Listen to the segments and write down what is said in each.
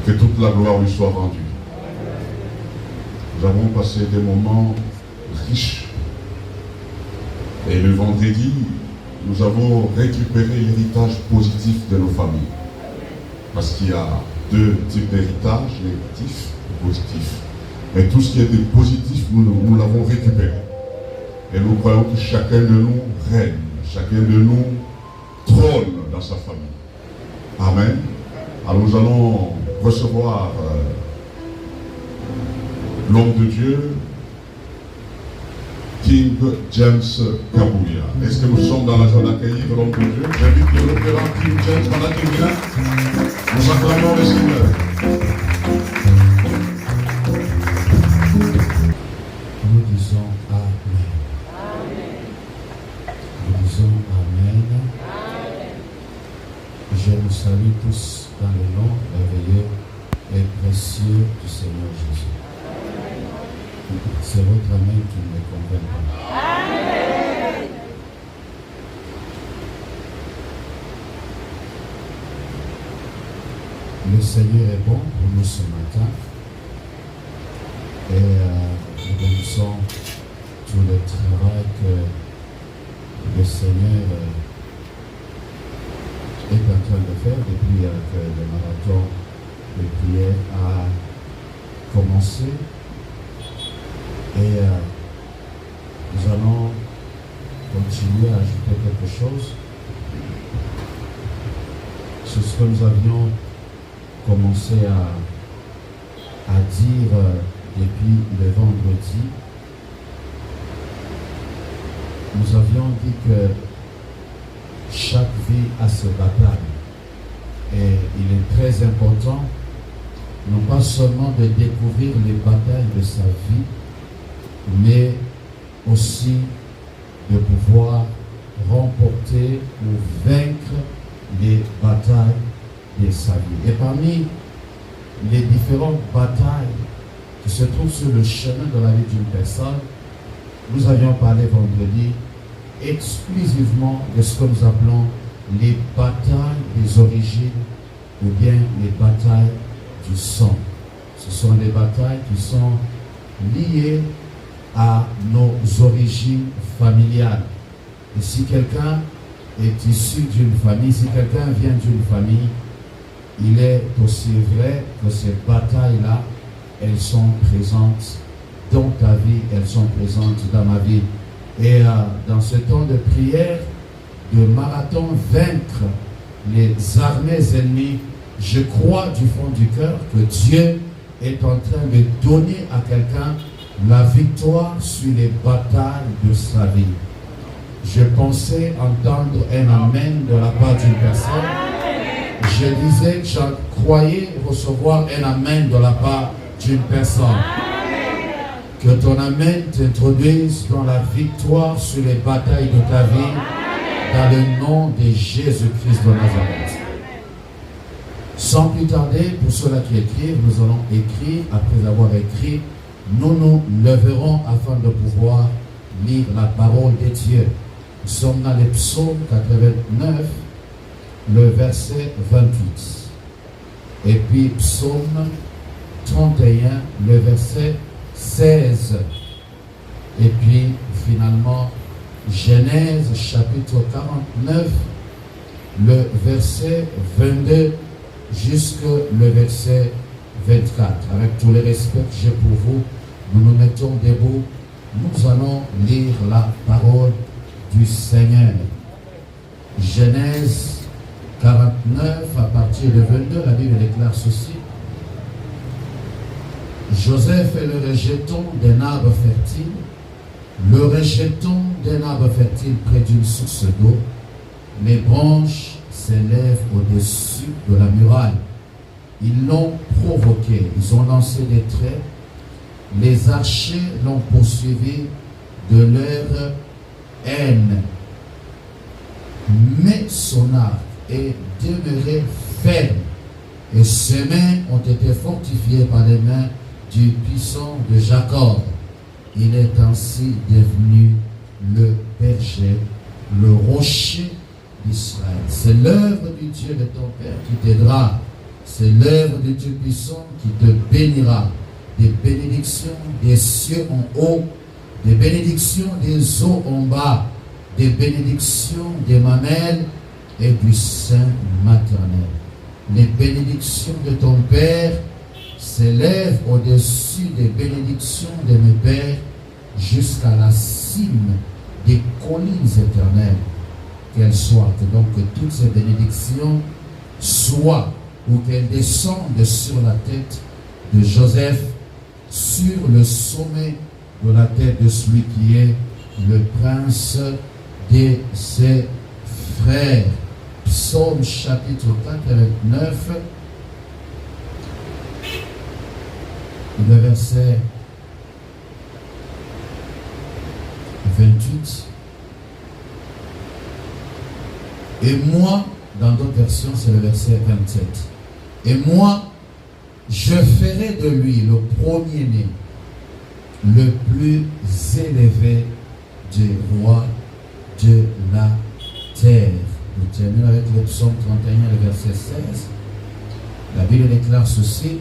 Que toute la gloire lui soit rendue. Nous avons passé des moments riches. Et le vendredi, nous avons récupéré l'héritage positif de nos familles. Parce qu'il y a deux types d'héritage, négatif et positif. Mais tout ce qui était positif, nous l'avons récupéré. Et nous croyons que chacun de nous règne, chacun de nous trône dans sa famille. Amen. Alors nous allons recevoir l'homme de Dieu, King James Kabuya. Est-ce que nous sommes dans la joie d'accueillir l'homme de Dieu? J'invite le révérend King James pendant qu'il vient. Nous acclamons le Seigneur. Nous disons Amen. Nous disons Amen. Je vous salue tous dans le nom merveilleux et précieux du Seigneur Jésus. C'est votre Amen qui ne me convainc pas. Amen. Le Seigneur est bon pour nous ce matin. Et nous bénissons tout le travail que le Seigneur est en train de faire depuis que le marathon de prière a commencé. Et nous allons continuer à ajouter quelque chose sur ce que nous avions commencé à dire depuis le vendredi. Nous avions dit que chaque vie a ses batailles. Et il est très important, non pas seulement de découvrir les batailles de sa vie, mais aussi de pouvoir remporter ou vaincre les batailles de sa vie. Et parmi les différentes batailles qui se trouvent sur le chemin de la vie d'une personne, nous avions parlé vendredi exclusivement de ce que nous appelons les batailles des origines ou bien les batailles du sang. Ce sont des batailles qui sont liées à nos origines familiales. Et si quelqu'un est issu d'une famille, si quelqu'un vient d'une famille, il est aussi vrai que ces batailles-là, elles sont présentes dans ta vie, elles sont présentes dans ma vie. Et dans ce temps de prière, de marathon, vaincre les armées ennemies, je crois du fond du cœur que Dieu est en train de donner à quelqu'un la victoire sur les batailles de sa vie. Je pensais entendre un amen de la part d'une personne. Je disais que je croyais recevoir un amen de la part d'une personne. Que ton amen t'introduise dans la victoire sur les batailles de ta vie, dans le nom de Jésus-Christ de Nazareth. Sans plus tarder, pour ceux-là qui écrivent, nous allons écrire, après avoir écrit, nous nous leverons afin de pouvoir lire la parole de Dieu. Nous sommes dans le psaume 89, le verset 28. Et puis psaume 31, le verset 16. Et puis finalement, Genèse chapitre 49, le verset 22 jusqu'au verset 24. Avec tout le respect que j'ai pour vous, nous nous mettons debout. Nous allons lire la parole du Seigneur. Genèse 49, à partir de 22, la Bible déclare ceci. Joseph est le rejeton d'un arbre fertile, le rejeton d'un arbre fertile près d'une source d'eau. Les branches s'élèvent au-dessus de la muraille. Ils l'ont provoqué, ils ont lancé des traits. Les archers l'ont poursuivi de leur haine. Mais son arc est demeuré ferme et ses mains ont été fortifiées par les mains du puissant de Jacob. Il est ainsi devenu le berger, le rocher d'Israël. C'est l'œuvre du Dieu de ton Père qui t'aidera C'est l'œuvre de Dieu puissant qui te bénira. Des bénédictions des cieux en haut, des bénédictions des eaux en bas, des bénédictions des mamelles et du sein maternel. Les bénédictions de ton Père s'élèvent au-dessus des bénédictions de mes pères jusqu'à la cime des collines éternelles. Qu'elles soient, donc que toutes ces bénédictions soient ou qu'elles descendent sur la tête de Joseph, sur le sommet de la tête de celui qui est le prince de ses frères. Psaume chapitre 89, le verset 28. Et moi, dans d'autres versions, c'est le verset 27. Et moi, je ferai de lui le premier-né, le plus élevé des rois de la terre. Nous terminons avec le psaume 31, le verset 16. La Bible déclare ceci.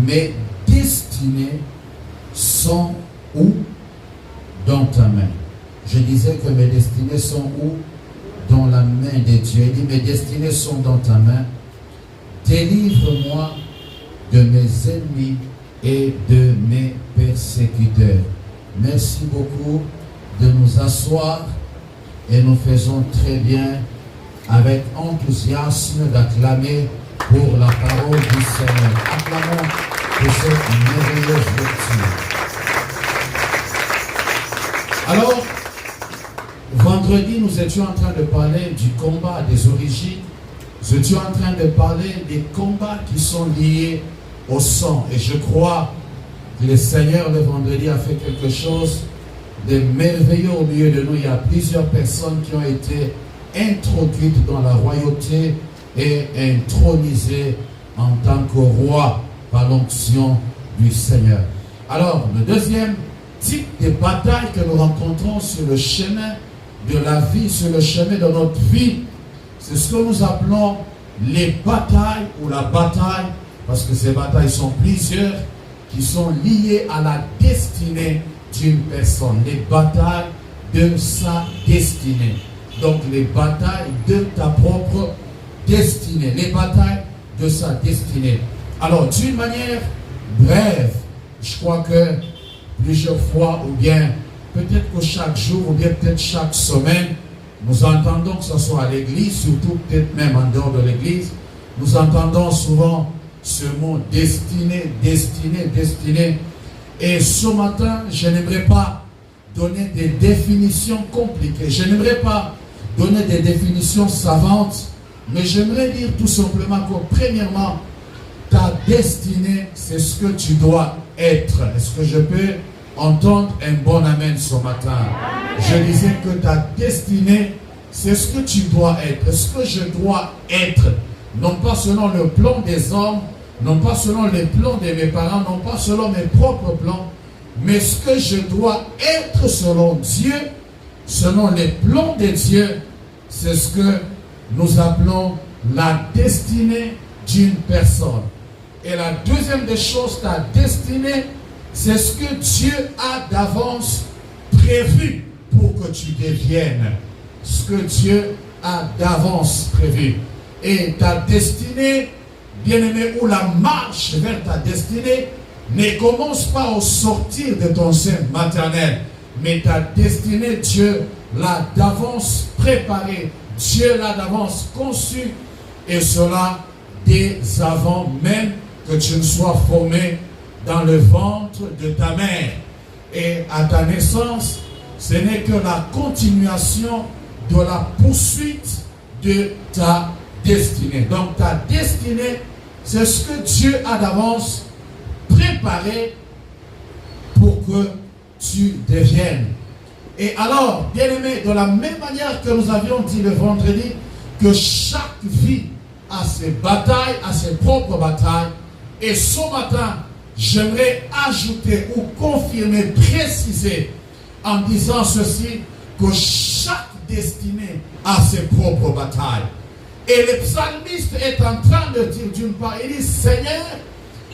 Mes destinées sont où? Dans ta main. Je disais que mes destinées sont où? Dans la main de Dieu. Il dit, mes destinées sont dans ta main. Délivre-moi de mes ennemis et de mes persécuteurs. Merci beaucoup de nous asseoir et nous faisons très bien avec enthousiasme d'acclamer pour la parole du Seigneur. Acclamons pour cette merveilleuse lecture. Alors, vendredi, nous étions en train de parler du combat des origines. Nous étions en train de parler des combats qui sont liés au sang. Et je crois que le Seigneur, le vendredi, a fait quelque chose de merveilleux au milieu de nous. Il y a plusieurs personnes qui ont été introduites dans la royauté et intronisées en tant que roi par l'onction du Seigneur. Alors, le deuxième type de bataille que nous rencontrons sur le chemin de la vie, sur le chemin de notre vie, c'est ce que nous appelons les batailles ou la bataille, parce que ces batailles sont plusieurs, qui sont liées à la destinée d'une personne, les batailles de sa destinée. Donc les batailles de ta propre destinée, les batailles de sa destinée. Alors d'une manière brève, je crois que plusieurs fois, ou bien peut-être que chaque jour, ou bien peut-être chaque semaine, nous entendons, que ce soit à l'église, surtout peut-être même en dehors de l'église, nous entendons souvent ce mot destinée, destinée, destinée. Et ce matin, je n'aimerais pas donner des définitions compliquées. Je n'aimerais pas donner des définitions savantes, mais j'aimerais dire tout simplement que premièrement, ta destinée, c'est ce que tu dois être. Est-ce que je peux entendre un bon amen ce matin? Je disais que ta destinée, c'est ce que tu dois être. Ce que je dois être, non pas selon le plan des hommes, non pas selon les plans de mes parents, non pas selon mes propres plans, mais ce que je dois être selon Dieu, selon les plans de Dieu, c'est ce que nous appelons la destinée d'une personne. Et la deuxième des choses, ta destinée, c'est ce que Dieu a d'avance prévu pour que tu deviennes. Ce que Dieu a d'avance prévu. Et ta destinée, bien-aimé, ou la marche vers ta destinée, ne commence pas au sortir de ton sein maternel. Mais ta destinée, Dieu l'a d'avance préparée. Dieu l'a d'avance conçue. Et cela dès avant même que tu ne sois formé dans le ventre de ta mère. Et à ta naissance, ce n'est que la continuation de la poursuite de ta destinée. Donc ta destinée, c'est ce que Dieu a d'avance préparé pour que tu deviennes. Et alors, bien-aimé, de la même manière que nous avions dit le vendredi, que chaque vie a ses batailles, a ses propres batailles. Et ce matin, j'aimerais ajouter ou confirmer, préciser en disant ceci, que chaque destinée a ses propres batailles. Et le psalmiste est en train de dire d'une part, il dit, Seigneur,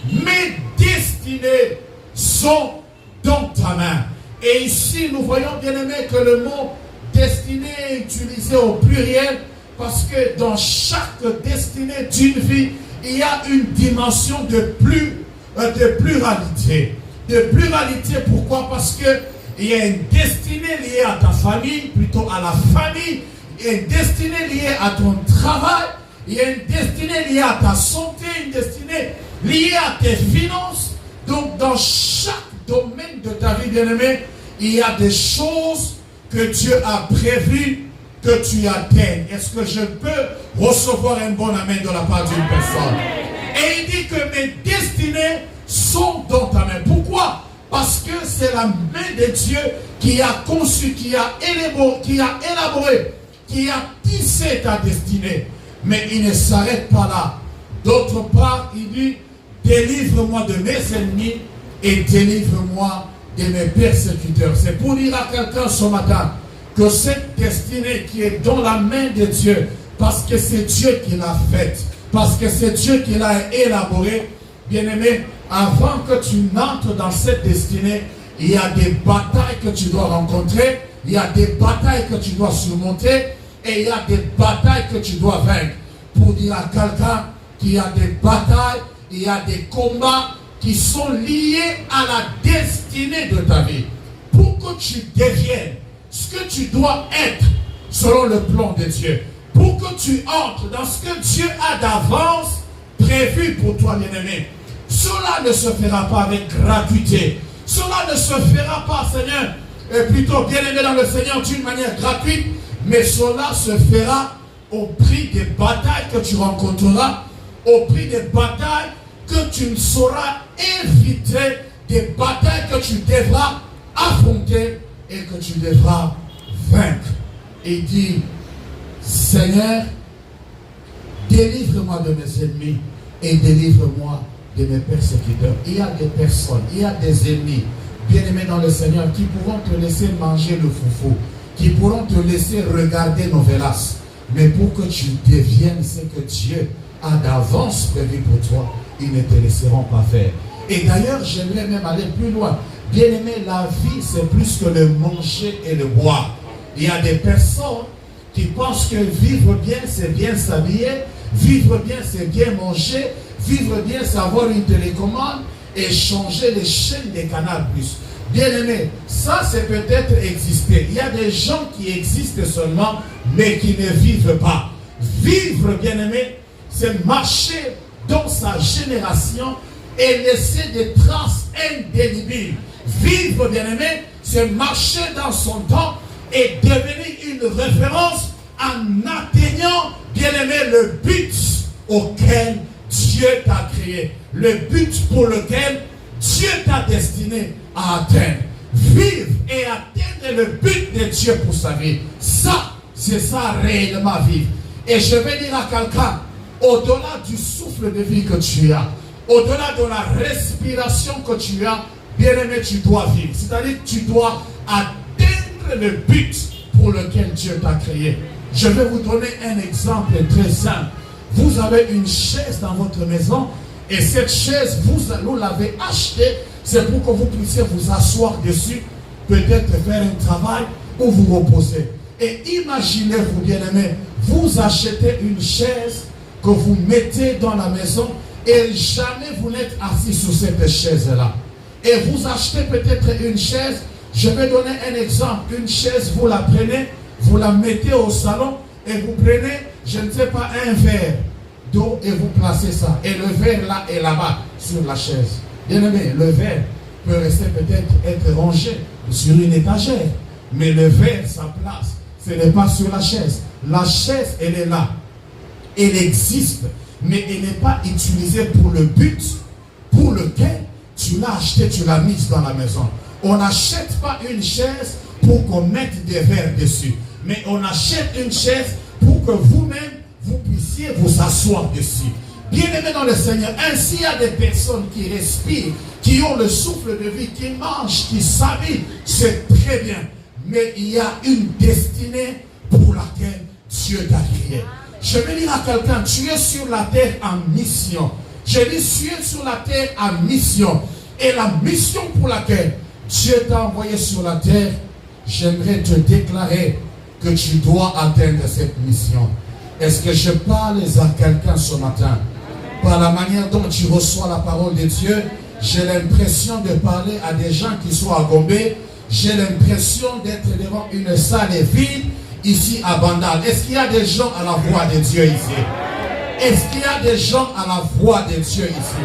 mes destinées sont dans ta main. Et ici, nous voyons bien aimé que le mot destinée est utilisé au pluriel parce que dans chaque destinée d'une vie, il y a une dimension de pluralité. De pluralité, pourquoi? Parce que il y a une destinée liée à ta famille, plutôt à la famille. Il y a une destinée liée à ton travail. Il y a une destinée liée à ta santé, une destinée liée à tes finances. Donc, dans chaque domaine de ta vie, bien-aimé, il y a des choses que Dieu a prévues que tu atteignes. Est-ce que je peux recevoir un bon amen de la part d'une personne? Et il dit que mes destinées sont dans ta main. Pourquoi? Parce que c'est la main de Dieu qui a conçu, qui a élaboré, qui a tissé ta destinée. Mais il ne s'arrête pas là. D'autre part, il dit, délivre-moi de mes ennemis et délivre-moi de mes persécuteurs. C'est pour dire à quelqu'un ce matin que cette destinée qui est dans la main de Dieu, parce que c'est Dieu qui l'a faite, parce que c'est Dieu qui l'a élaborée, bien-aimé, avant que tu n'entres dans cette destinée, il y a des batailles que tu dois rencontrer, il y a des batailles que tu dois surmonter, et il y a des batailles que tu dois vaincre. Pour dire à quelqu'un qu'il y a des batailles, il y a des combats qui sont liés à la destinée de ta vie. Pour que tu deviennes ce que tu dois être selon le plan de Dieu. Pour que tu entres dans ce que Dieu a d'avance prévu pour toi, bien-aimé. Cela ne se fera pas avec gratuité. Cela ne se fera pas, Seigneur, et plutôt bien-aimé dans le Seigneur d'une manière gratuite, mais cela se fera au prix des batailles que tu rencontreras, au prix des batailles que tu ne sauras éviter, des batailles que tu devras affronter et que tu devras vaincre. Et dit, Seigneur, délivre-moi de mes ennemis et délivre-moi de mes persécuteurs. Il y a des personnes, il y a des ennemis, bien-aimés dans le Seigneur, qui pourront te laisser manger le foufou, qui pourront te laisser regarder novelas. Mais pour que tu deviennes ce que Dieu a d'avance prévu pour toi, ils ne te laisseront pas faire. Et d'ailleurs, j'aimerais même aller plus loin. Bien-aimé, la vie, c'est plus que le manger et le boire. Il y a des personnes qui pensent que vivre bien, c'est bien s'habiller, vivre bien, c'est bien manger, vivre bien, c'est avoir une télécommande et changer les chaînes des Canal+. Bien-aimé, ça c'est peut-être exister. Il y a des gens qui existent seulement, mais qui ne vivent pas. Vivre, bien-aimé, c'est marcher dans sa génération et laisser des traces indélébiles. Vivre, bien-aimé, c'est marcher dans son temps et devenir une référence en atteignant, bien-aimé, le but auquel Dieu t'a créé. Le but pour lequel Dieu t'a destiné à atteindre. Vivre et atteindre le but de Dieu pour sa vie. Ça, c'est ça réellement vivre. Et je vais dire à quelqu'un, au-delà du souffle de vie que tu as, au-delà de la respiration que tu as, bien-aimé, tu dois vivre. C'est-à-dire que tu dois atteindre le but pour lequel Dieu t'a créé. Je vais vous donner un exemple très simple. Vous avez une chaise dans votre maison et cette chaise, vous l'avez achetée, c'est pour que vous puissiez vous asseoir dessus, peut-être faire un travail ou vous reposer. Et imaginez-vous, bien-aimés, vous achetez une chaise que vous mettez dans la maison et jamais vous n'êtes assis sur cette chaise-là. Et vous achetez peut-être une chaise, je vais donner un exemple, une chaise, vous la prenez, vous la mettez au salon et vous prenez, je ne sais pas, un verre d'eau et vous placez ça. Et le verre là est là-bas sur la chaise. Bien aimé, le verre peut rester peut-être être rangé sur une étagère. Mais le verre, sa place, ce n'est pas sur la chaise. La chaise, elle est là. Elle existe, mais elle n'est pas utilisée pour le but pour lequel tu l'as acheté, tu l'as mise dans la maison. On n'achète pas une chaise pour qu'on mette des verres dessus. Mais on achète une chaise pour que vous-même, vous puissiez vous asseoir dessus. Bien-aimés dans le Seigneur, ainsi il y a des personnes qui respirent, qui ont le souffle de vie, qui mangent, qui s'habillent, c'est très bien. Mais il y a une destinée pour laquelle Dieu t'a créé. Je vais dire à quelqu'un, tu es sur la terre en mission. Je dis, tu es sur la terre en mission. Et la mission pour laquelle Dieu t'a envoyé sur la terre, j'aimerais te déclarer que tu dois atteindre cette mission. Est-ce que je parle à quelqu'un ce matin? Par la manière dont tu reçois la parole de Dieu, j'ai l'impression de parler à des gens qui sont à Gombe. J'ai l'impression d'être devant une salle vide ici à Bandal. Est-ce qu'il y a des gens à la voix de Dieu ici? Est-ce qu'il y a des gens à la voix de Dieu ici?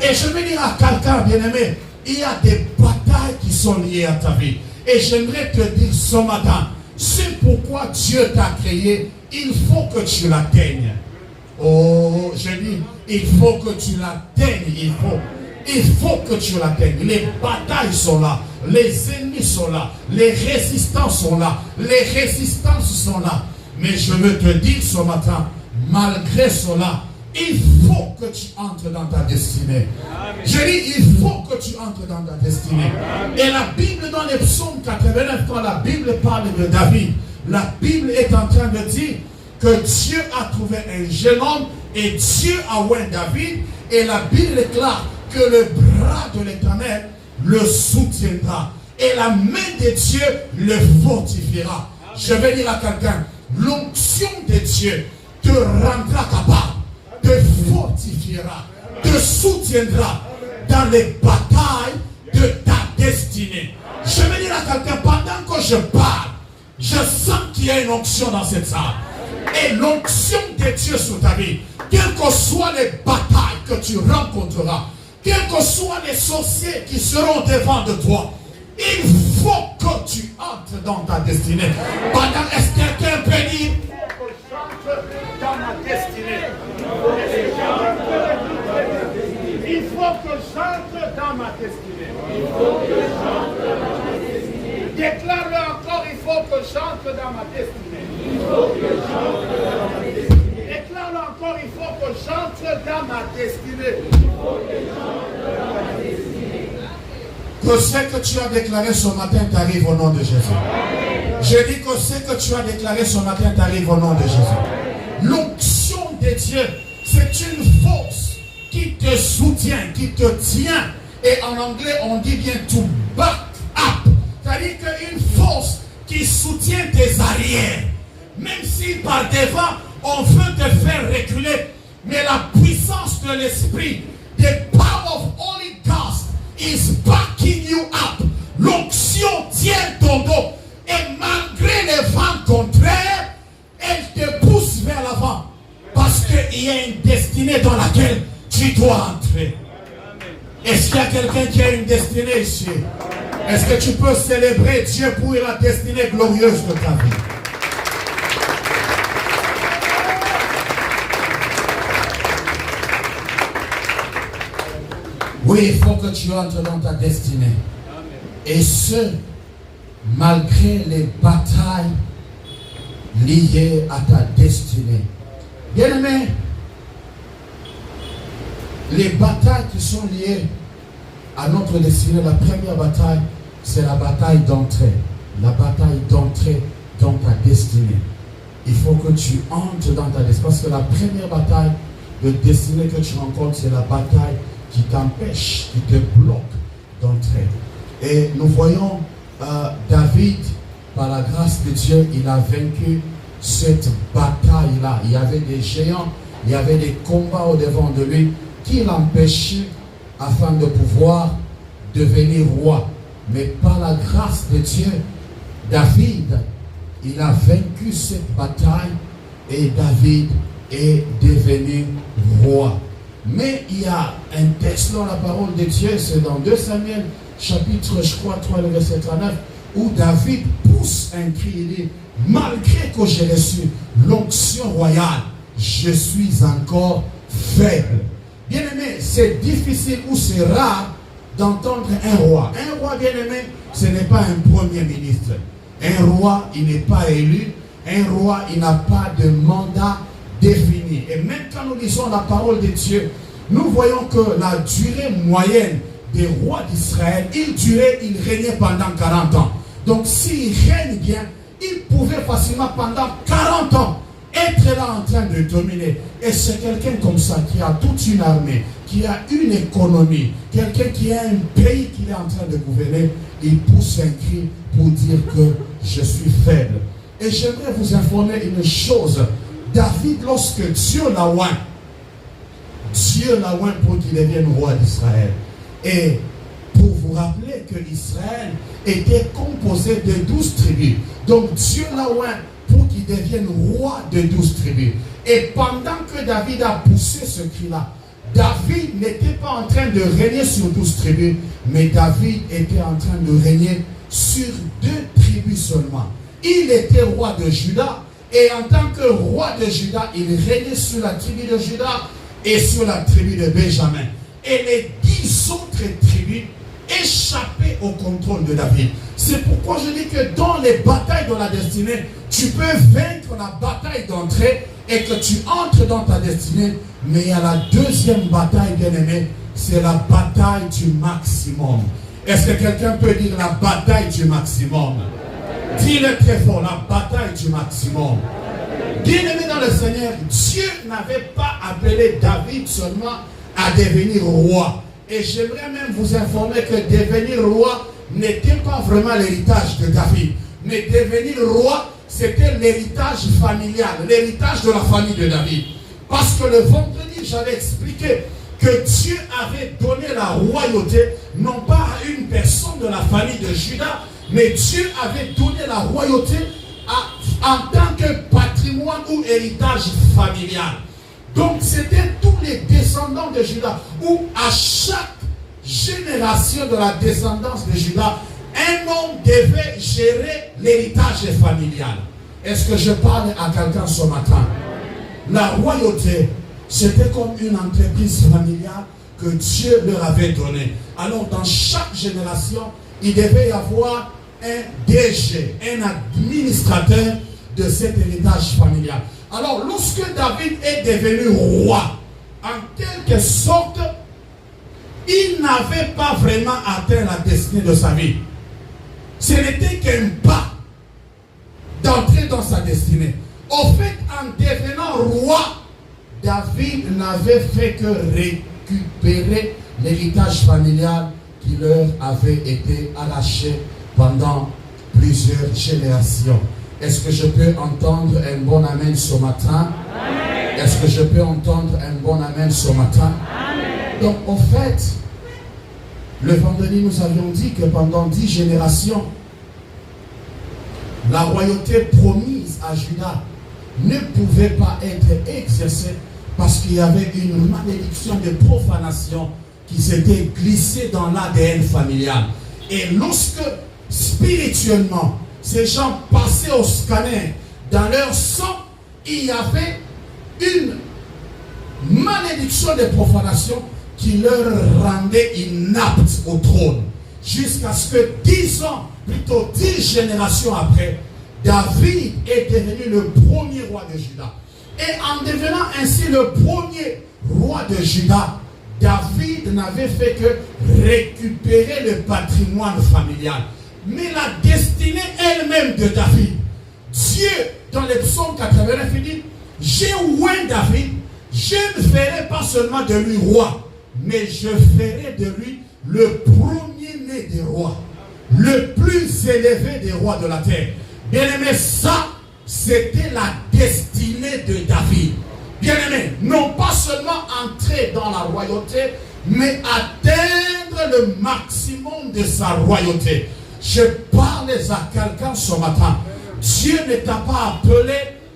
Et je veux dire à quelqu'un, bien-aimé, il y a des batailles qui sont liées à ta vie. Et j'aimerais te dire ce matin, c'est pourquoi Dieu t'a créé, il faut que tu l'atteignes. Oh, je dis, il faut que tu l'atteignes, il faut que tu l'atteignes. Les batailles sont là, les ennemis sont là, les résistances sont là, les résistances sont là. Mais je veux te dire ce matin, malgré cela, il faut que tu entres dans ta destinée. Amen. Je dis, il faut que tu entres dans ta destinée. Amen. Et la Bible, dans les psaumes 89, quand la Bible parle de David, la Bible est en train de dire que Dieu a trouvé un jeune homme et Dieu a oint David. Et la Bible déclare que le bras de l'Éternel le soutiendra. Et la main de Dieu le fortifiera. Amen. Je vais dire à quelqu'un, l'onction de Dieu te rendra capable, te fortifiera, te soutiendra dans les batailles de ta destinée. Je vais dire à quelqu'un, pendant que je parle, je sens qu'il y a une onction dans cette salle. Et l'onction de Dieu sur ta vie, quelles que soient les batailles que tu rencontreras, quels que soient les sorciers qui seront devant de toi, il faut que tu entres dans ta destinée. Pendant, est-ce que quelqu'un peut dire, dans ma destinée? Il faut que j'entre dans ma destinée. Déclare-le encore, il faut que j'entre dans ma destinée. Déclare-le encore, il faut que j'entre dans ma destinée. Que ce que tu as déclaré ce matin t'arrive au nom de Jésus. Je dis que ce que tu as déclaré ce matin t'arrive au nom de Jésus. L'onction de Dieu, c'est une force qui te soutient, qui te tient. Et en anglais, on dit bien to back up. C'est-à-dire qu'une force qui soutient tes arrières. Même si par devant, on veut te faire reculer. Mais la puissance de l'Esprit, the power of Holy Ghost is backing you up. L'onction tient ton dos. Et malgré les vents contraires, elle te pousse vers l'avant. Parce qu'il y a une destinée dans laquelle tu dois entrer. Est-ce qu'il y a quelqu'un qui a une destinée ici? Est-ce que tu peux célébrer Dieu pour la destinée glorieuse de ta vie? Oui, il faut que tu entres dans ta destinée. Et ce, malgré les batailles liées à ta destinée. Bien-aimé, les batailles qui sont liées à notre destinée, la première bataille, c'est la bataille d'entrée. La bataille d'entrée dans ta destinée. Il faut que tu entres dans ta destinée. Parce que la première bataille de destinée que tu rencontres, c'est la bataille qui t'empêche, qui te bloque d'entrer. Et nous voyons David, par la grâce de Dieu, il a vaincu cette bataille-là. Il y avait des géants, il y avait des combats au-devant de lui qui l'empêchaient afin de pouvoir devenir roi. Mais par la grâce de Dieu, David, il a vaincu cette bataille et David est devenu roi. Mais il y a un texte dans la parole de Dieu, c'est dans 2 Samuel, chapitre, je crois, 3, le verset 39, où David pousse un cri, il dit, malgré que j'ai reçu l'onction royale, je suis encore faible. Bien aimé, c'est difficile ou c'est rare d'entendre un roi. Un roi, bien aimé, ce n'est pas un premier ministre. Un roi, il n'est pas élu. Un roi, il n'a pas de mandat défini. Et même quand nous lisons la parole de Dieu, nous voyons que la durée moyenne des rois d'Israël, il régnait pendant 40 ans. Donc s'il règne bien, il pouvait facilement pendant 40 ans être là en train de dominer. Et c'est quelqu'un comme ça qui a toute une armée, qui a une économie, quelqu'un qui a un pays qu'il est en train de gouverner. Il pousse un cri pour dire que je suis faible. Et j'aimerais vous informer une chose. David, lorsque Dieu l'a oint pour qu'il devienne roi d'Israël. Et pour vous rappeler que Israël était composé de 12 tribus. Donc Dieu l'a oint pour qu'il devienne roi de 12 tribus. Et pendant que David a poussé ce cri-là, David n'était pas en train de régner sur 12 tribus, mais David était en train de régner sur 2 tribus seulement. Il était roi de Juda, et en tant que roi de Juda, il régnait sur la tribu de Juda et sur la tribu de Benjamin. Et les 10 autres tribus échappaient au contrôle de David. C'est pourquoi je dis que dans les batailles de la destinée, tu peux vaincre la bataille d'entrée et que tu entres dans ta destinée. Mais il y a la deuxième bataille, bien-aimé, c'est la bataille du maximum. Est-ce que quelqu'un peut dire la bataille du maximum? Dis-le très fort, la bataille du maximum. Bien-aimé dans le Seigneur, Dieu n'avait pas appelé David seulement à devenir roi. Et j'aimerais même vous informer que devenir roi n'était pas vraiment l'héritage de David. Mais devenir roi, c'était l'héritage familial, l'héritage de la famille de David. Parce que le vendredi, j'avais expliqué que Dieu avait donné la royauté, non pas à une personne de la famille de Juda, mais Dieu avait donné la royauté en tant que patrimoine ou héritage familial. Donc c'était tous les descendants de Juda, où à chaque génération de la descendance de Juda, un homme devait gérer l'héritage familial. Est-ce que je parle à quelqu'un ce matin? La royauté, c'était comme une entreprise familiale que Dieu leur avait donnée. Alors dans chaque génération, il devait y avoir un DG, un administrateur de cet héritage familial. Alors lorsque David est devenu roi, en quelque sorte, il n'avait pas vraiment atteint la destinée de sa vie. Ce n'était qu'un pas d'entrer dans sa destinée. Au fait, en devenant roi, David n'avait fait que récupérer l'héritage familial qui leur avait été arraché pendant plusieurs générations. Est-ce que je peux entendre un bon amen ce matin? Est-ce que je peux entendre un bon amen ce matin? Amen. Donc, en fait, le vendredi, nous avions dit que pendant 10 générations, la royauté promise à Juda ne pouvait pas être exercée parce qu'il y avait une malédiction de profanation qui s'était glissée dans l'ADN familial. Et lorsque, spirituellement, ces gens passaient au scanner, dans leur sang, il y avait une malédiction de profanation qui leur rendait inaptes au trône. Jusqu'à ce que 10 ans, plutôt 10 générations après, David est devenu le premier roi de Juda. Et en devenant ainsi le premier roi de Juda, David n'avait fait que récupérer le patrimoine familial. Mais la destinée elle-même de David, Dieu, dans les psaumes 89, il dit, j'ai oint David, je ne ferai pas seulement de lui roi, mais je ferai de lui le premier-né des rois, le plus élevé des rois de la terre. Bien-aimé, ça, c'était la destinée de David. Bien-aimé, non pas seulement entrer dans la royauté, mais atteindre le maximum de sa royauté. Je parle à quelqu'un ce matin. Dieu ne t'a pas appelé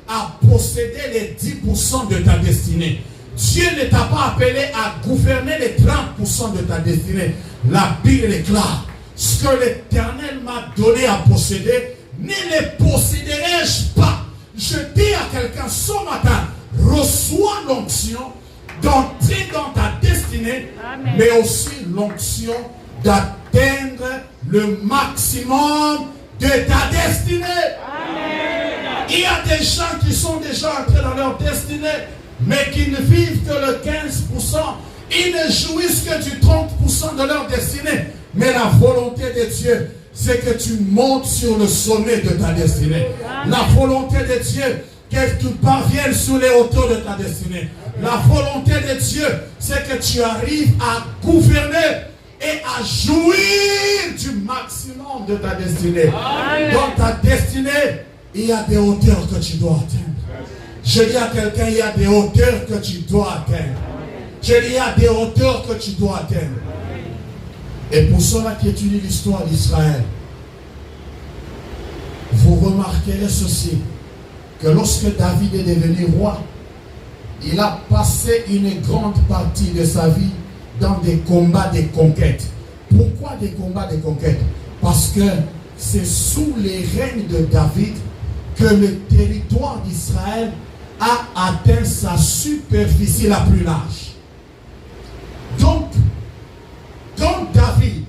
à posséder les 10% de ta destinée. Dieu ne t'a pas appelé à gouverner les 30% de ta destinée. La Bible est claire. Ce que l'Éternel m'a donné à posséder, ne les posséderai-je pas? Je dis à quelqu'un ce matin, reçois l'onction d'entrer dans ta destinée, Amen. Mais aussi l'onction d'atteindre le maximum de ta destinée. Amen. Il y a des gens qui sont déjà entrés dans leur destinée, mais qui ne vivent que le 15%. Ils ne jouissent que du 30% de leur destinée. Mais la volonté de Dieu, c'est que tu montes sur le sommet de ta destinée. Amen. La volonté de Dieu, que tu parviennes sur les hauteurs de ta destinée. La volonté de Dieu, c'est que tu arrives à gouverner et à jouir du maximum de ta destinée. Dans ta destinée, il y a des hauteurs que tu dois atteindre. Je dis à quelqu'un, il y a des hauteurs que tu dois atteindre. Je dis, il y a des hauteurs que tu dois atteindre. Et pour cela qui étudie l'histoire d'Israël, vous remarquerez ceci, que lorsque David est devenu roi, il a passé une grande partie de sa vie dans des combats, des conquêtes. Pourquoi des combats, des conquêtes? Parce que c'est sous les règnes de David que le territoire d'Israël a atteint sa superficie la plus large. Donc, quand David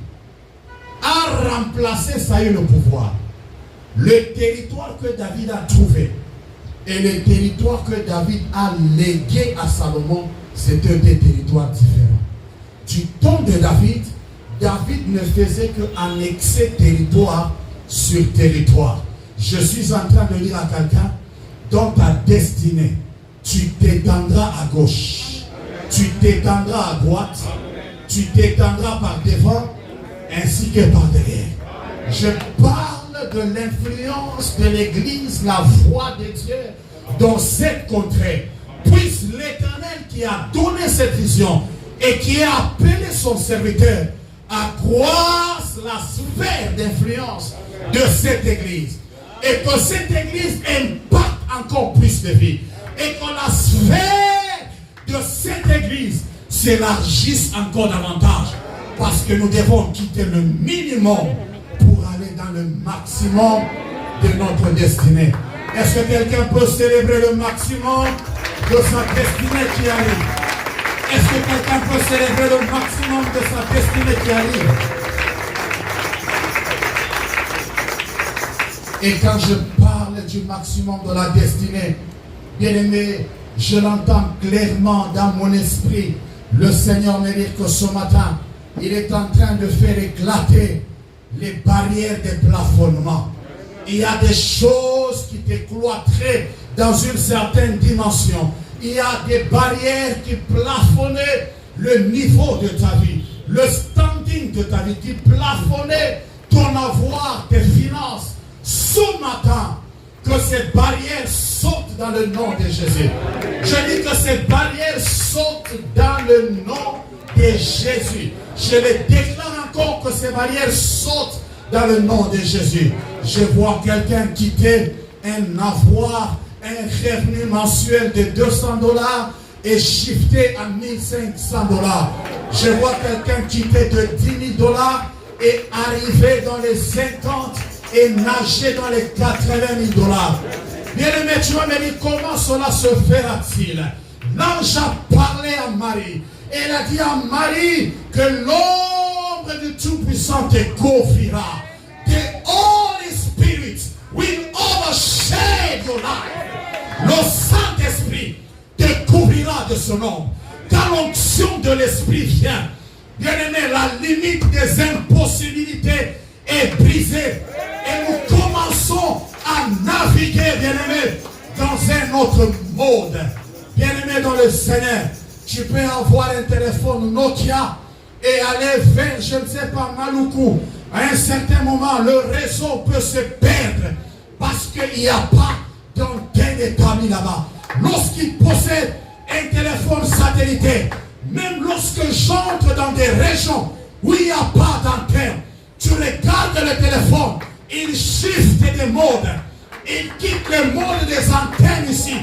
a remplacé Saül au pouvoir, le territoire que David a trouvé et le territoire que David a légué à Salomon, c'était des territoires différents. Du temps de David, David ne faisait qu'annexer territoire sur territoire. Je suis en train de dire à quelqu'un, dans ta destinée, tu t'étendras à gauche, tu t'étendras à droite, tu t'étendras par devant ainsi que par derrière. Je parle de l'influence de l'Église, la voix de Dieu dans cette contrée. Puisse l'Éternel qui a donné cette vision et qui a appelé son serviteur à croître la sphère d'influence de cette Église. Et que cette Église impacte encore plus de vie. Et que la sphère de cette Église s'élargisse encore davantage. Parce que nous devons quitter le minimum pour aller dans le maximum de notre destinée. Est-ce que quelqu'un peut célébrer le maximum de sa destinée qui arrive? Est-ce que quelqu'un peut célébrer le maximum de sa destinée qui arrive? Et quand je parle du maximum de la destinée, bien aimé, je l'entends clairement dans mon esprit. Le Seigneur me dit que ce matin, il est en train de faire éclater les barrières de plafonnement. Il y a des choses qui te cloîtraient dans une certaine dimension. Il y a des barrières qui plafonnaient le niveau de ta vie, le standing de ta vie, qui plafonnaient ton avoir, tes finances. Ce matin, que ces barrières sautent dans le nom de Jésus. Je dis que ces barrières sautent dans le nom de Jésus. Je les déclare encore que ces barrières sautent dans le nom de Jésus. Je vois quelqu'un quitter un avoir, un revenu mensuel de $200 et shifter à $1,500. Je vois quelqu'un quitter de $10,000 et arriver dans les 50 et nager dans les $80,000. Bien aimé, tu vas me dire comment cela se fera-t-il? L'ange a parlé à Marie. Et elle a dit à Marie que l'ombre du Tout-Puissant te couvrira. The Holy Spirit will overshade your life. Le Saint-Esprit te couvrira de son ombre. Quand l'onction de l'Esprit vient, bien aimé, la limite des impossibilités est brisée. Et nous commençons à naviguer, bien aimé, dans un autre mode. Bien aimé dans le Seigneur, tu peux avoir un téléphone Nokia et aller vers, je ne sais pas, Maluku. À un certain moment, le réseau peut se perdre parce qu'il n'y a pas d'antenne établie là-bas. Lorsqu'il possède un téléphone satellitaire, même lorsque j'entre dans des régions où il n'y a pas d'antenne, tu regardes le téléphone, il shift des modes. Il quitte le mode des antennes ici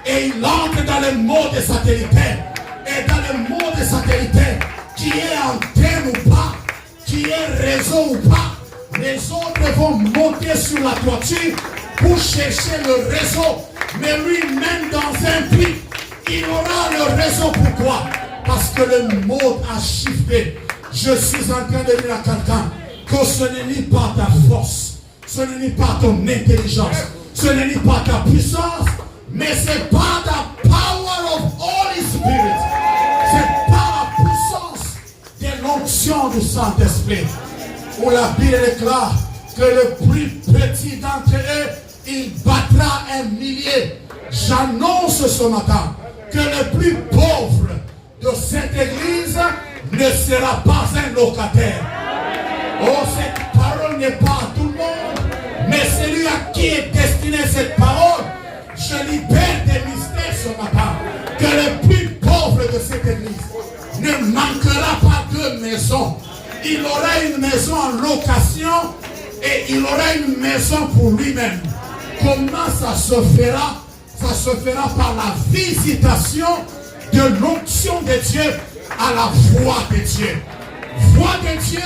et il entre dans le mode satellitaire. Et dans le mode satellitaire, qui est antenne ou pas, qui est réseau ou pas, les autres vont monter sur la toiture pour chercher le réseau. Mais lui-même dans un prix, il aura le réseau. Pourquoi? Parce que le mode a shifté. Je suis en train de dire à quelqu'un que ce n'est ni pas ta force, ce n'est ni pas ton intelligence, ce n'est ni pas ta puissance, mais c'est pas la power of Holy Spirit. C'est pas la puissance de l'onction du Saint-Esprit. Où la Bible déclare que le plus petit d'entre eux, il battra 1 millier. J'annonce ce matin que le plus pauvre de cette église ne sera pas un locataire. Oh, cette parole n'est pas à tout le monde, mais celui à qui est destinée cette parole, je libère des mystères ce matin. Que le plus pauvre de cette église ne manquera pas de maison. Il aura une maison en location et il aura une maison pour lui-même. Comment ça se fera? Ça se fera par la visitation de l'onction de Dieu à la voix de Dieu. Voix de Dieu,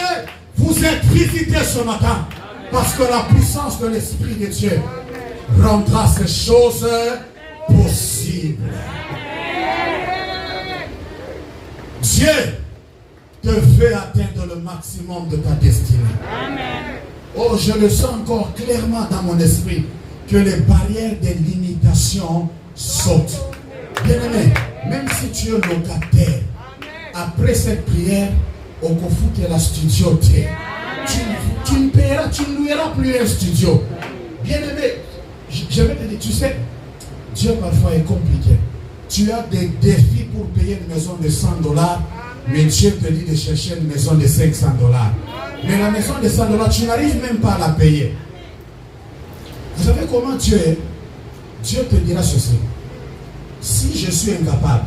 vous êtes visités ce matin parce que la puissance de l'Esprit de Dieu rendra ces choses possibles. Dieu te veut atteindre le maximum de ta destinée. Oh, je le sens encore clairement dans mon esprit que les barrières des limitations sautent. Bien-aimé, même si tu es locataire, après cette prière, au Kofu qui est la studio, tu ne paieras, tu ne loueras plus un studio. Bien-aimé, je vais te dire, tu sais, Dieu parfois est compliqué. Tu as des défis pour payer une maison de $100, mais Dieu te dit de chercher une maison de $500. Mais la maison de $100, tu n'arrives même pas à la payer. Vous savez comment Dieu est? Dieu te dira ceci. Si je suis incapable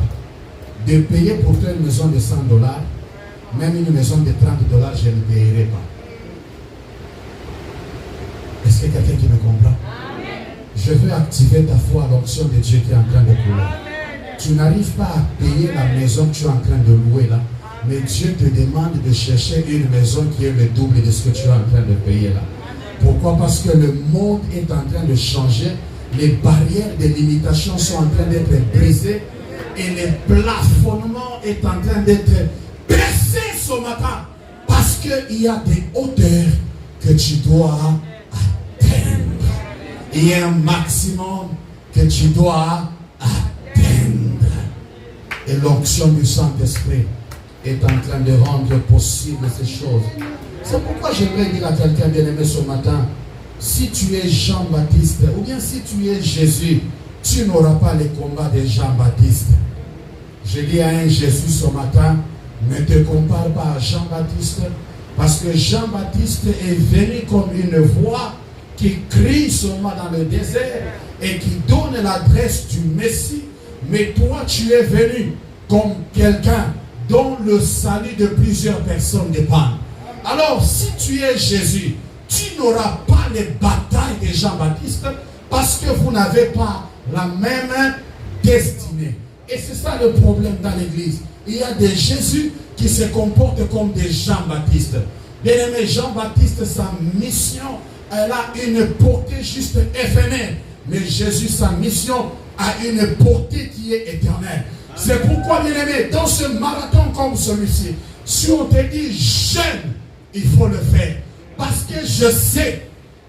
de payer pour toi une maison de $100, même une maison de $30, je ne payerai pas. Est-ce qu'il y a quelqu'un qui me comprend? Je veux activer ta foi à l'onction de Dieu qui est en train de couler. Tu n'arrives pas à payer la maison que tu es en train de louer là, mais Dieu te demande de chercher une maison qui est le double de ce que tu es en train de payer là. Pourquoi? Parce que le monde est en train de changer, les barrières de limitation sont en train d'être brisées et le plafonnement est en train d'être baissé ce matin parce qu'il y a des hauteurs que tu dois atteindre. Il y a un maximum que tu dois atteindre. Et l'onction du Saint-Esprit est en train de rendre possible ces choses. C'est pourquoi j'aimerais dire à quelqu'un bien-aimé ce matin, si tu es Jean-Baptiste, ou bien si tu es Jésus, tu n'auras pas les combats de Jean-Baptiste. Je dis à un Jésus ce matin, ne te compare pas à Jean-Baptiste, parce que Jean-Baptiste est venu comme une voix qui crie seulement dans le désert et qui donne l'adresse du Messie. Mais toi, tu es venu comme quelqu'un dont le salut de plusieurs personnes dépend. Alors, si tu es Jésus, tu n'auras pas les batailles de Jean-Baptiste parce que vous n'avez pas la même destinée. Et c'est ça le problème dans l'église. Il y a des Jésus qui se comportent comme des Jean-Baptiste. Bien-aimé, Jean-Baptiste, sa mission, elle a une portée juste éphémère. Mais Jésus, sa mission, a une portée qui est éternelle. C'est pourquoi, bien-aimé, dans ce marathon comme celui-ci, si on te dit jeûne, il faut le faire. Parce que je sais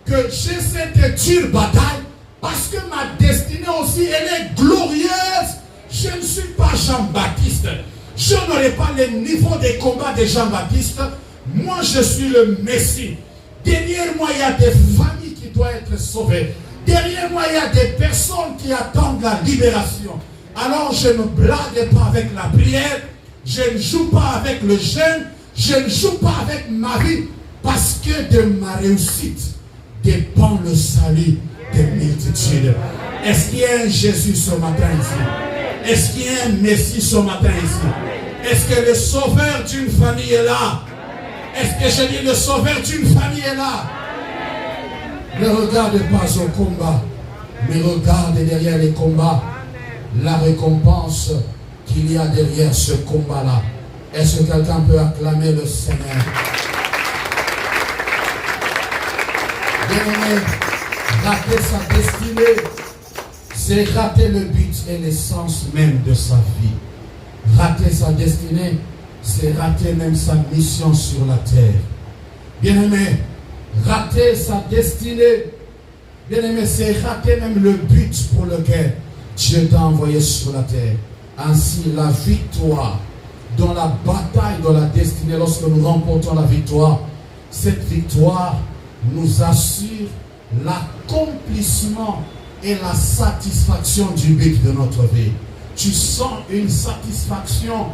que j'ai cette dure bataille, parce que ma destinée aussi, elle est glorieuse. Je ne suis pas Jean-Baptiste. Je n'aurai pas le niveau des combats de Jean-Baptiste. Moi, je suis le Messie. Derrière moi, il y a des familles qui doivent être sauvées. Derrière moi, il y a des personnes qui attendent la libération. Alors, je ne blague pas avec la prière. Je ne joue pas avec le jeûne. Je ne joue pas avec ma vie. Parce que de ma réussite dépend le salut des multitudes. Est-ce qu'il y a un Jésus ce matin ici? Est-ce qu'il y a un Messie ce matin ici? Est-ce que le sauveur d'une famille est là? Est-ce que je dis le sauveur d'une famille est là? Ne regarde pas au combat, mais regarde derrière les combats la récompense qu'il y a derrière ce combat-là. Est-ce que quelqu'un peut acclamer le Seigneur? Bien-aimé, rater sa destinée, c'est rater le but et l'essence même de sa vie. Rater sa destinée, c'est rater même sa mission sur la terre. Bien-aimé, rater sa destinée, bien-aimé, c'est rater même le but pour lequel Dieu t'a envoyé sur la terre. Ainsi, la victoire dans la bataille de la destinée, lorsque nous remportons la victoire, cette victoire nous assure l'accomplissement est la satisfaction du but de notre vie. Tu sens une satisfaction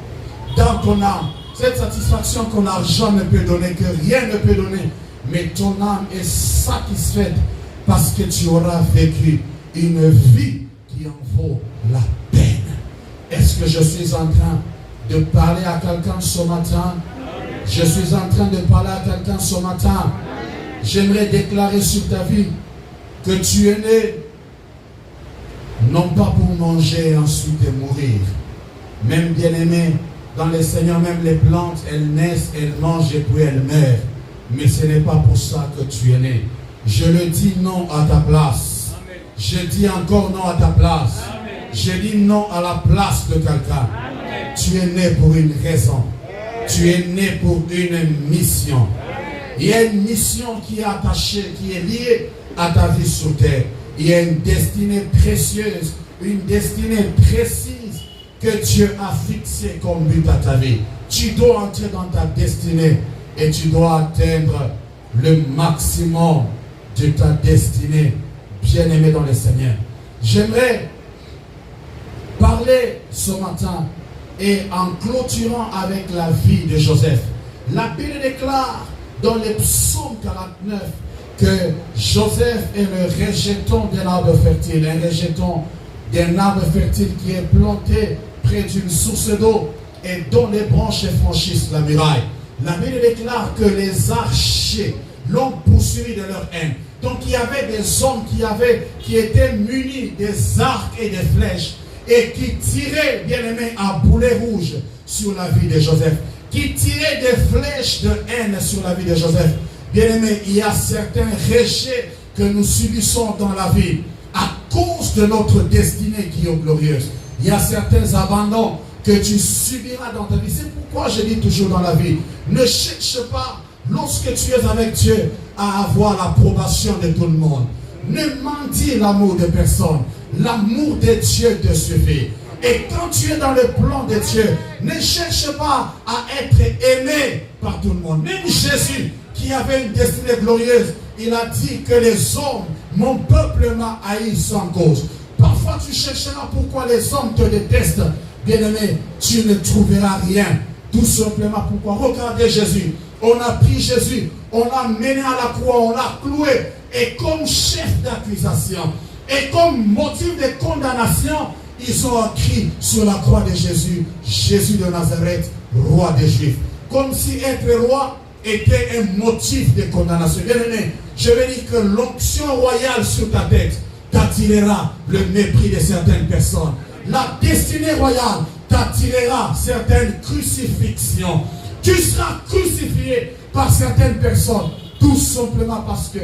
dans ton âme. Cette satisfaction que l'argent ne peut donner, que rien ne peut donner. Mais ton âme est satisfaite parce que tu auras vécu une vie qui en vaut la peine. Est-ce que je suis en train de parler à quelqu'un ce matin? Je suis en train de parler à quelqu'un ce matin. J'aimerais déclarer sur ta vie que tu es né non pas pour manger et ensuite mourir. Même bien-aimé, dans le Seigneur, même les plantes, elles naissent, elles mangent et puis elles meurent. Mais ce n'est pas pour ça que tu es né. Je le dis non à ta place. Amen. Je dis encore non à ta place. Amen. Je dis non à la place de quelqu'un. Tu es né pour une raison. Tu es né pour une mission. Il y a une mission qui est attachée, qui est liée à ta vie sur terre. Il y a une destinée précieuse, une destinée précise que Dieu a fixée comme but à ta vie. Tu dois entrer dans ta destinée et tu dois atteindre le maximum de ta destinée, bien-aimé dans le Seigneur. J'aimerais parler ce matin et en clôturant avec la vie de Joseph. La Bible déclare dans le psaume 49 que Joseph est le rejeton d'un arbre fertile, un rejeton d'un arbre fertile qui est planté près d'une source d'eau et dont les branches franchissent la muraille. La Bible déclare que les archers l'ont poursuivi de leur haine. Donc il y avait des hommes qui étaient munis des arcs et des flèches et qui tiraient, bien aimé, à boulet rouge sur la vie de Joseph, qui tiraient des flèches de haine sur la vie de Joseph. Bien aimé, il y a certains rejets que nous subissons dans la vie à cause de notre destinée qui est glorieuse. Il y a certains abandons que tu subiras dans ta vie. C'est pourquoi je dis toujours dans la vie, ne cherche pas, lorsque tu es avec Dieu, à avoir l'approbation de tout le monde. Ne mendie l'amour de personne. L'amour de Dieu te suffit. Et quand tu es dans le plan de Dieu, ne cherche pas à être aimé par tout le monde. Même Jésus, qui avait une destinée glorieuse, il a dit que les hommes, mon peuple m'a haï sans cause. Parfois tu chercheras pourquoi les hommes te détestent. Bien-aimé, tu ne trouveras rien. Tout simplement pourquoi? Regardez Jésus. On a pris Jésus, on l'a mené à la croix, on l'a cloué. Et comme chef d'accusation, et comme motif de condamnation, ils ont écrit sur la croix de Jésus, Jésus de Nazareth, roi des Juifs. Comme si être roi était un motif de condamnation. Bien-aimé, je veux dire que l'onction royale sur ta tête t'attirera le mépris de certaines personnes. La destinée royale t'attirera certaines crucifixions. Tu seras crucifié par certaines personnes, tout simplement parce que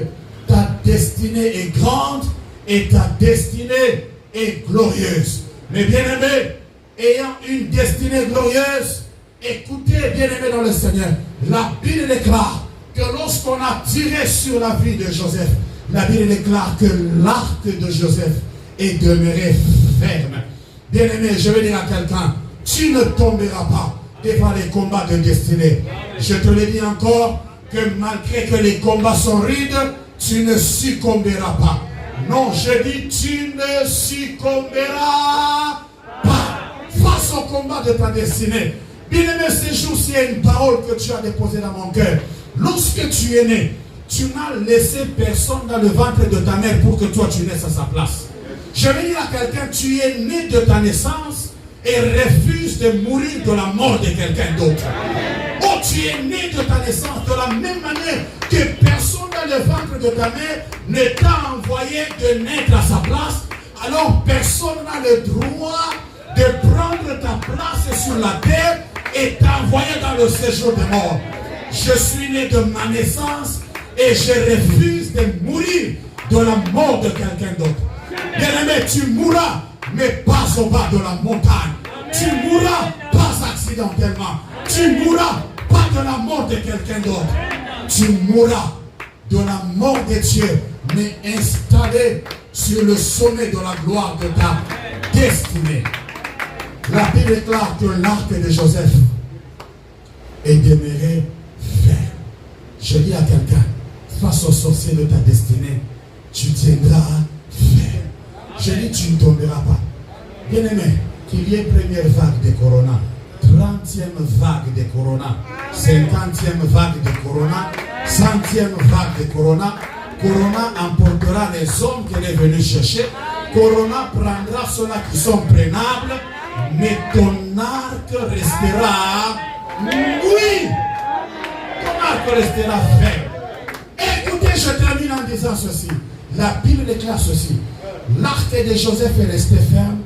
ta destinée est grande et ta destinée est glorieuse. Mais bien-aimés, ayant une destinée glorieuse, écoutez, bien-aimés dans le Seigneur, la Bible déclare que lorsqu'on a tiré sur la vie de Joseph, la Bible déclare que l'arc de Joseph est demeuré ferme. Bien-aimé, je vais dire à quelqu'un, tu ne tomberas pas devant les combats de destinée. Je te le dis encore, que malgré que les combats sont rudes, tu ne succomberas pas. Non, je dis, tu ne succomberas pas face au combat de ta destinée. Bien-aimé, ces jours-ci, il y a une parole que tu as déposée dans mon cœur. Lorsque tu es né, tu n'as laissé personne dans le ventre de ta mère pour que toi tu naisses à sa place. Je vais dire à quelqu'un, tu es né de ta naissance et refuse de mourir de la mort de quelqu'un d'autre. Oh, tu es né de ta naissance de la même manière que personne dans le ventre de ta mère ne t'a envoyé de naître à sa place. Alors personne n'a le droit de prendre ta place sur la terre et t'envoyer dans le séjour des morts. Je suis né de ma naissance et je refuse de mourir de la mort de quelqu'un d'autre. Bien-aimé, tu mourras, mais pas au bas de la montagne. Tu mourras pas accidentellement. Tu mourras pas de la mort de quelqu'un d'autre. Tu mourras de la mort de Dieu, mais installé sur le sommet de la gloire de ta destinée. La Bible déclare que l'arc de Joseph est demeuré ferme. Je dis à quelqu'un, face aux sorciers de ta destinée, tu tiendras ferme. Je dis, tu ne tomberas pas. Bien-aimé, qu'il y ait première vague de Corona, 30e vague de Corona, 50e vague de Corona, 100e vague de Corona. Corona emportera les hommes qu'elle est venue chercher. Corona prendra ceux-là qui sont prenables, mais ton arc restera. Oui! Ton arc restera ferme. Écoutez, je termine en disant ceci. La Bible déclare ceci. L'arc de Joseph est resté ferme,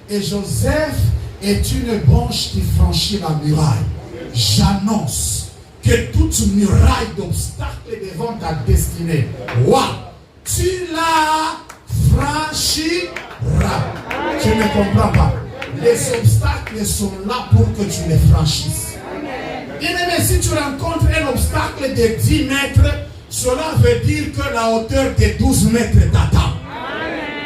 et Joseph est une branche qui franchit la muraille. J'annonce que toute muraille d'obstacles devant ta destinée, tu la franchiras. Tu ne comprends pas. Les obstacles sont là pour que tu les franchisses. Bien-aimé, si tu rencontres un obstacle de 10 mètres, cela veut dire que la hauteur de 12 mètres t'attend.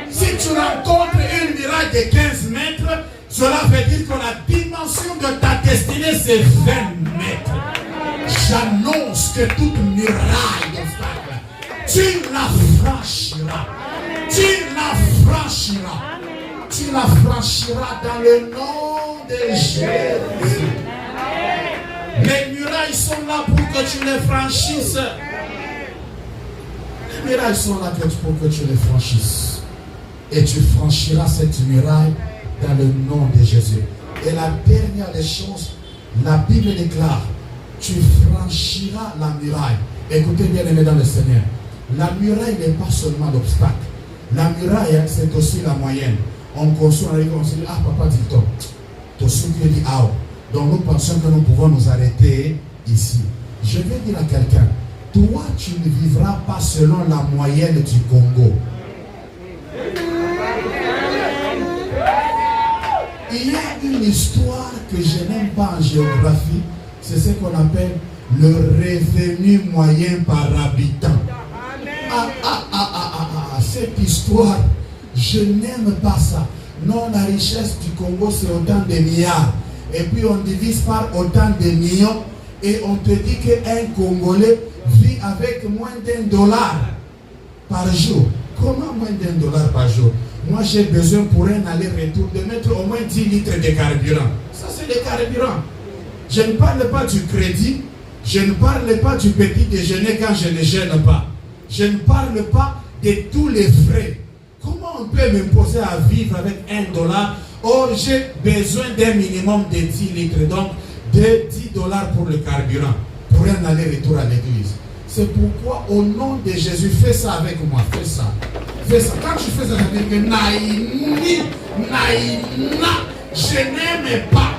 Si tu rencontres une muraille de 15 mètres, cela veut dire que la dimension de ta destinée c'est 20 mètres. J'annonce que toute muraille d'obstacle, tu la franchiras. Tu la franchiras. Tu la franchiras dans le nom de Jésus. Les murailles sont là pour que tu les franchisses. Les murailles sont là pour que tu les franchisses. Et tu franchiras cette muraille dans le nom de Jésus. Et la dernière des choses, la Bible déclare, tu franchiras la muraille. Écoutez bien, aimés dans le Seigneur. La muraille n'est pas seulement l'obstacle. La muraille, c'est aussi la moyenne. On conçoit, on se dit, ah papa dit toi. Tout ce qui dit, ah. Donc nous pensons que nous pouvons nous arrêter ici. Je vais dire à quelqu'un, toi tu ne vivras pas selon la moyenne du Congo. Il y a une histoire que je n'aime pas en géographie, c'est ce qu'on appelle le revenu moyen par habitant. Cette histoire, je n'aime pas ça. Non, la richesse du Congo, c'est autant de milliards. Et puis on divise par autant de millions. Et on te dit qu'un Congolais vit avec moins $1 par jour. Comment moins $1 par jour? Moi, j'ai besoin pour un aller-retour de mettre au moins 10 litres de carburant. Ça, c'est le carburant. Je ne parle pas du crédit. Je ne parle pas du petit déjeuner quand je ne gêne pas. Je ne parle pas de tous les frais. Comment on peut m'imposer à vivre avec $1? Or, j'ai besoin d'un minimum de 10 litres. Donc, de $10 pour le carburant. Pour un aller-retour à l'église. C'est pourquoi, au nom de Jésus, fais ça avec moi. Fais ça. Fais ça. Quand tu fais ça, ça veut dire que je n'aime pas.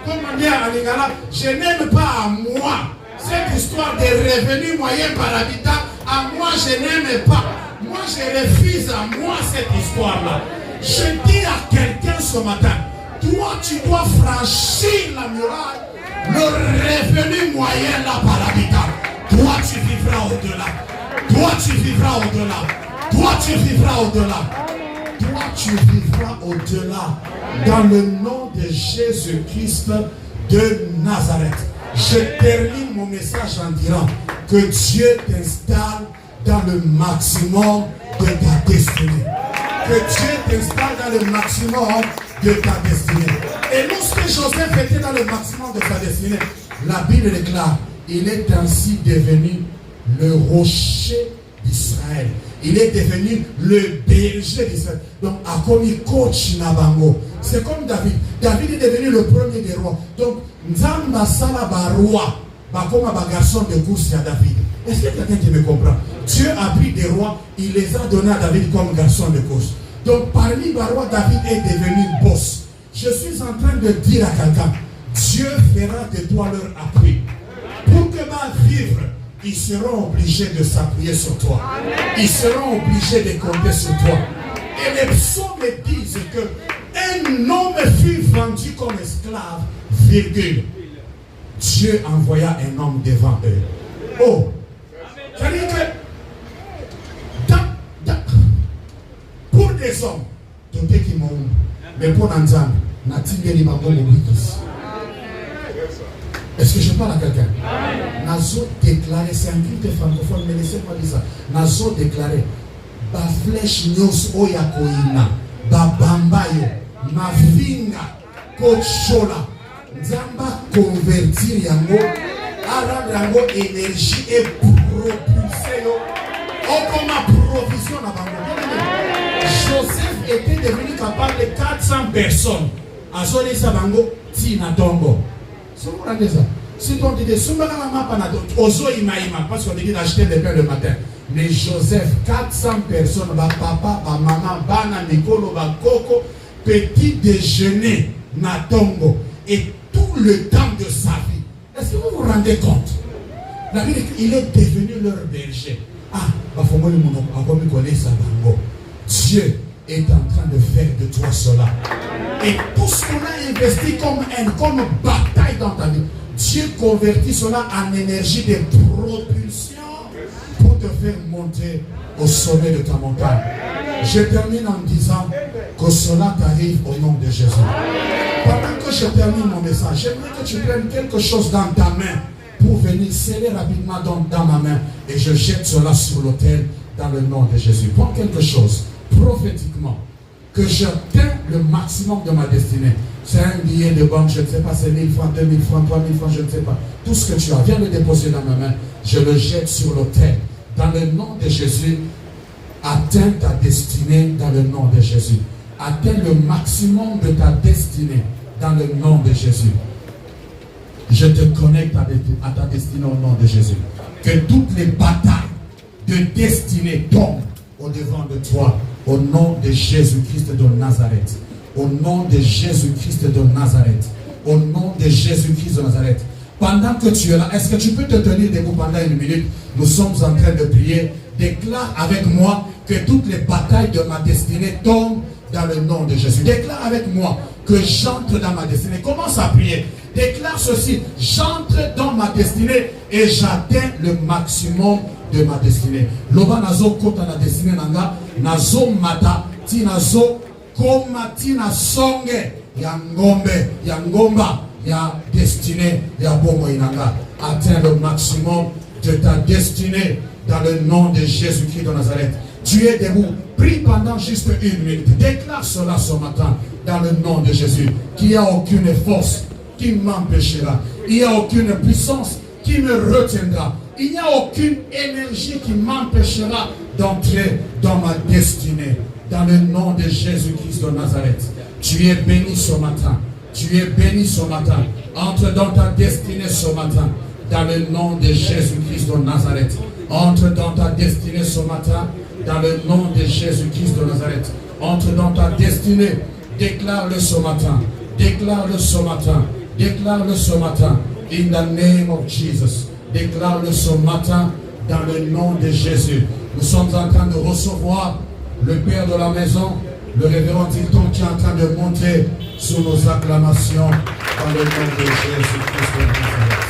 Comment dire à l'égala, je n'aime pas à moi. Cette histoire de revenus moyens par habitant, à moi, je n'aime pas. Moi, je refuse à moi cette histoire-là. Je dis à quelqu'un ce matin, toi, tu dois franchir la muraille, le revenu moyen là par habitant. Toi, tu vivras au-delà. Toi, tu vivras au-delà. Toi, tu vivras au-delà. Toi, tu vivras au-delà. Dans le nom de Jésus-Christ de Nazareth. Je termine mon message en disant que Dieu t'installe dans le maximum de ta destinée. Que Dieu t'installe dans le maximum de ta destinée. Et lorsque Joseph était dans le maximum de sa destinée, la Bible déclare, il est ainsi devenu le rocher d'Israël. Il est devenu le berger d'Israël. Donc, à comme il coach Nabango. C'est comme David. David est devenu le premier des rois. Donc, Nzamba Salaba roi. Comme un garçon de course à David. Est-ce que quelqu'un qui me comprend? Dieu a pris des rois, il les a donnés à David comme garçon de course. Donc, parmi les rois, David est devenu boss. Je suis en train de dire à quelqu'un, Dieu fera de toi leur appui. Pour que va vivre, ils seront obligés de s'appuyer sur toi. Ils seront obligés de compter sur toi. Et les psaumes disent que un homme fut vendu comme esclave, virgule. Dieu envoya un homme devant eux. Oh! C'est-à-dire que pour des hommes, mais pour un homme, est-ce que je parle à quelqu'un? Nazo déclaré, c'est un culte francophone, mais laissez-moi dire ça. Nazo déclaré, ba flèche nyos oya koina ba bambayo mafinga kochola nzamba convertir yango rendre yango énergie et propulser yo comme provision na bango. Joseph était devenu capable de 400 personnes azolesa bango tina tongo. C'est vous regardez ça. Si on dit parce qu'on dit d'acheter des pains le matin. Mais Joseph, 400 personnes, ba papa, ba maman, bana mikolo, ba koko, petit déjeuner, natongo, et tout le temps de sa vie. Est-ce que vous vous rendez compte? La Bible, il est devenu leur berger. Ah, Dieu est en train de faire de toi cela. Et tout ce qu'on a investi comme bataille dans ta vie, Dieu convertit cela en énergie de propulsion pour te faire monter au sommet de ta montagne. Je termine en disant que cela t'arrive au nom de Jésus. Pendant que je termine mon message, j'aimerais que tu prennes quelque chose dans ta main pour venir sceller rapidement dans ma main et je jette cela sur l'autel dans le nom de Jésus. Prends quelque chose prophétiquement que j'atteins le maximum de ma destinée. C'est un billet de banque, je ne sais pas, c'est 1000 francs, 2000 francs, 3000 francs, je ne sais pas. Tout ce que tu as, viens le déposer dans ma main. Je le jette sur l'autel. Dans le nom de Jésus, atteins ta destinée dans le nom de Jésus. Atteins le maximum de ta destinée dans le nom de Jésus. Je te connecte à ta destinée au nom de Jésus. Que toutes les batailles de destinée tombent au devant de toi. Au nom de Jésus-Christ de Nazareth. Au nom de Jésus-Christ de Nazareth. Au nom de Jésus-Christ de Nazareth. Pendant que tu es là, est-ce que tu peux te tenir debout pendant une minute? Nous sommes en train de prier. Déclare avec moi que toutes les batailles de ma destinée tombent dans le nom de Jésus. Déclare avec moi que j'entre dans ma destinée. Commence à prier. Déclare ceci. J'entre dans ma destinée et j'atteins le maximum de ma destinée. Loba nazo kota na destinée nanga, nazo mata, ti nazo koma ti na songe ya ngombe, ya ngomba, ya destinée, ya bongo inanga. Atteins le maximum de ta destinée dans le nom de Jésus-Christ de Nazareth. Tu es debout, prie pendant juste une minute. Déclare cela ce matin dans le nom de Jésus. Qu'il n'y a aucune force qui m'empêchera. Il n'y a aucune puissance qui me retiendra. Il n'y a aucune énergie qui m'empêchera d'entrer dans ma destinée. Dans le nom de Jésus-Christ de Nazareth. Tu es béni ce matin. Tu es béni ce matin. Entre dans ta destinée ce matin. Dans le nom de Jésus-Christ de Nazareth. Entre dans ta destinée ce matin. Dans le nom de Jésus-Christ de Nazareth. Entre dans ta destinée. Déclare-le ce matin. Déclare-le ce matin. Déclare-le ce matin. In the name of Jesus. Déclare-le ce matin dans le nom de Jésus. Nous sommes en train de recevoir le Père de la maison, le révérend Tilton, qui est en train de monter sous nos acclamations dans le nom de Jésus-Christ.